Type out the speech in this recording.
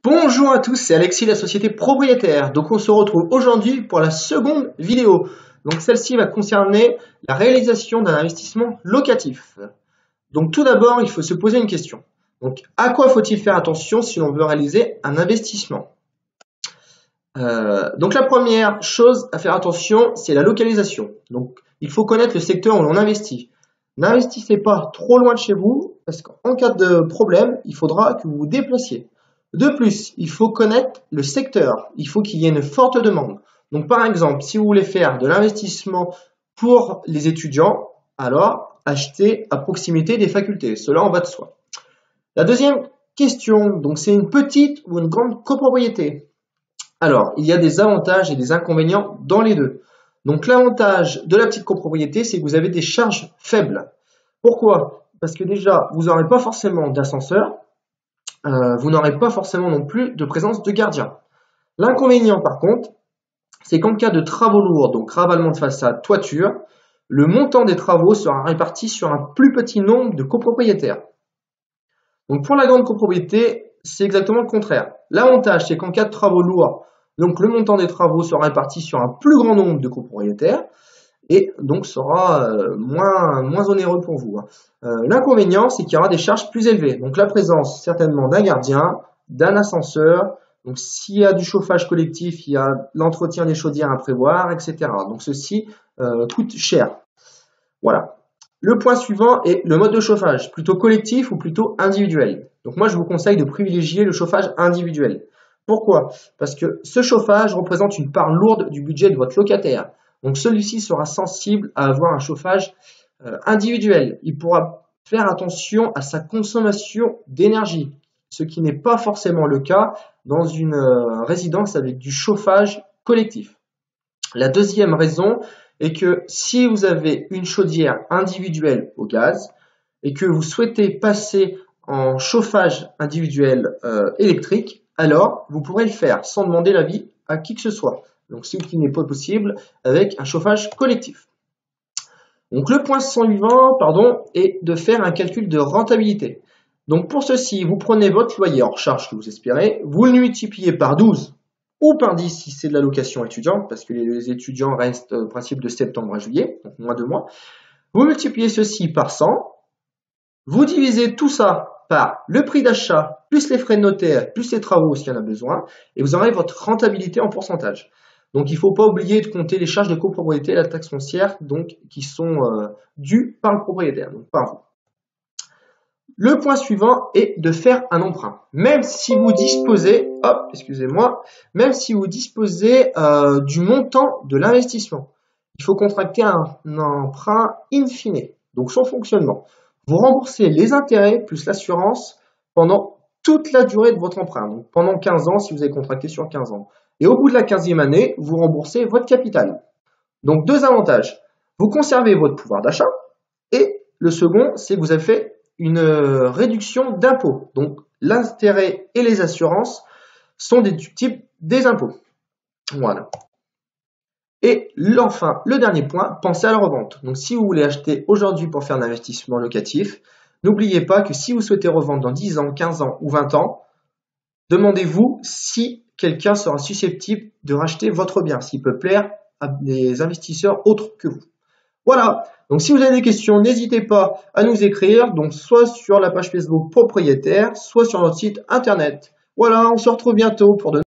Bonjour à tous, c'est Alexis de la société propriétaire. Donc on se retrouve aujourd'hui pour la seconde vidéo. Donc celle-ci va concerner la réalisation d'un investissement locatif. Donc tout d'abord, il faut se poser une question. Donc à quoi faut-il faire attention si l'on veut réaliser un investissement? Donc la première chose à faire attention, c'est la localisation. Donc il faut connaître le secteur où l'on investit. N'investissez pas trop loin de chez vous, parce qu'en cas de problème, il faudra que vous vous déplaciez. De plus, il faut connaître le secteur. Il faut qu'il y ait une forte demande. Donc par exemple, si vous voulez faire de l'investissement pour les étudiants, alors achetez à proximité des facultés. Cela en va de soi. La deuxième question, donc c'est une petite ou une grande copropriété. Alors, il y a des avantages et des inconvénients dans les deux. Donc l'avantage de la petite copropriété, c'est que vous avez des charges faibles. Pourquoi? Parce que déjà, vous n'aurez pas forcément d'ascenseur, vous n'aurez pas forcément non plus de présence de gardien. L'inconvénient par contre, c'est qu'en cas de travaux lourds, donc ravalement de façade, toiture, le montant des travaux sera réparti sur un plus petit nombre de copropriétaires. Donc pour la grande copropriété, c'est exactement le contraire. L'avantage, c'est qu'en cas de travaux lourds, donc le montant des travaux sera réparti sur un plus grand nombre de copropriétaires et donc sera moins onéreux pour vous. L'inconvénient, c'est qu'il y aura des charges plus élevées. Donc la présence certainement d'un gardien, d'un ascenseur. Donc s'il y a du chauffage collectif, il y a l'entretien des chaudières à prévoir, etc. Donc ceci coûte cher. Voilà. Le point suivant est le mode de chauffage, plutôt collectif ou plutôt individuel. Donc moi, je vous conseille de privilégier le chauffage individuel. Pourquoi? Parce que ce chauffage représente une part lourde du budget de votre locataire. Donc celui-ci sera sensible à avoir un chauffage individuel. Il pourra faire attention à sa consommation d'énergie, ce qui n'est pas forcément le cas dans une résidence avec du chauffage collectif. La deuxième raison est que si vous avez une chaudière individuelle au gaz et que vous souhaitez passer en chauffage individuel électrique, alors vous pourrez le faire sans demander l'avis à qui que ce soit. Donc ce qui n'est pas possible avec un chauffage collectif. Donc le point suivant, est de faire un calcul de rentabilité. Donc pour ceci, vous prenez votre loyer hors charge que vous espérez, vous le multipliez par 12 ou par 10 si c'est de la location étudiante, parce que les étudiants restent au principe de septembre à juillet, donc moins de mois. Vous multipliez ceci par 100, vous divisez tout ça par le prix d'achat, plus les frais de notaire, plus les travaux s'il y en a besoin, et vous aurez votre rentabilité en pourcentage. Donc il ne faut pas oublier de compter les charges de copropriété et la taxe foncière donc, qui sont dues par le propriétaire, donc par vous. Le point suivant est de faire un emprunt. Même si vous disposez, même si vous disposez du montant de l'investissement, il faut contracter un emprunt in fine, donc son fonctionnement. Vous remboursez les intérêts plus l'assurance pendant toute la durée de votre emprunt, donc pendant 15 ans si vous avez contracté sur 15 ans. Et au bout de la 15e année, vous remboursez votre capital. Donc deux avantages, vous conservez votre pouvoir d'achat et le second, c'est que vous avez fait une réduction d'impôts. Donc l'intérêt et les assurances sont déductibles des impôts. Voilà. Et enfin, le dernier point, pensez à la revente. Donc si vous voulez acheter aujourd'hui pour faire un investissement locatif, n'oubliez pas que si vous souhaitez revendre dans 10 ans, 15 ans ou 20 ans, demandez-vous si quelqu'un sera susceptible de racheter votre bien, s'il peut plaire à des investisseurs autres que vous. Voilà, donc si vous avez des questions, n'hésitez pas à nous écrire, donc soit sur la page Facebook propriétaire, soit sur notre site internet. Voilà, on se retrouve bientôt pour de